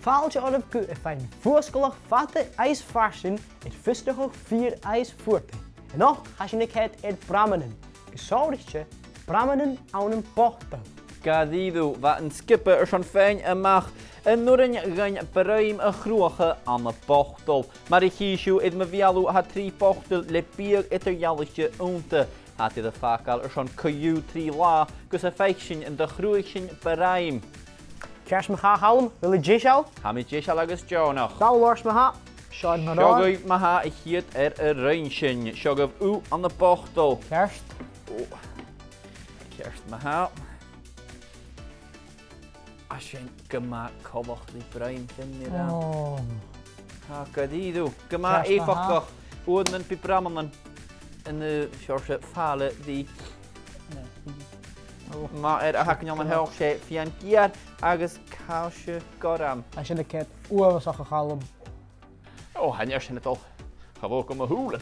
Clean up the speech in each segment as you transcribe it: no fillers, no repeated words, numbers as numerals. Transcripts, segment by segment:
Faaltje op de en fijn voorskellig vatten ijsvarsen het vistige 4 ijsvoerten. En nog als je niet het het brammen. Gezorgdje brammen aan een pochtel. Gadido, wat een skipper er zo'n fijn en mag. En noren gaan pruim een groege aan de pochtel. Maar ik kies je in mijn vialu had 3 pochtel lepier etter jalletje unte. Had je de vaak al er zo'n Q3 la, kus een feitje in de groeien pruim. Kerst me gaan halen, wil je jishal? Ga met je als jou nog. Nou, wars me ha. Schad me Sjog daar. uit me ha, ik hier er een reintje. Sjog op u aan de pochtel. Kerst. Kerst me ha. Als je een gemaakt kollig die bruin vindt je dan. Oh. Ha, kadido. Gemaakt Kerst me even ha. nog. Oorden piprammen. En de soorten falen die. Maar er ga ik nog een heel schep via een keer. Agus kaasje koram. Als je de ket oor zag gegaan. Oh, hij is het al. Gewoon komen hoelen.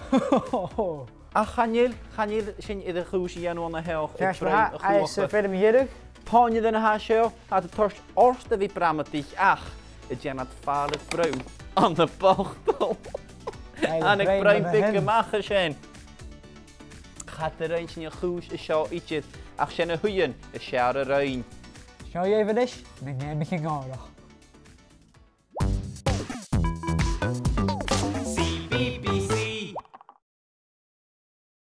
Oh. Ah, gaan jullie zien in de groesje ja nog een heel. Kerst me ha. Hij is verder met je. Panje den haasje. Had het torst orste wie prametig. Ach, het jan het falen bruin. Aan de pochtel. En ik bruin dikke magen zijn. Gaat er eentje in je goes, is zo ietsje. Ach, zijn een huien, is jaren ruin. Schau je even eens? Ik neem me geen aardig.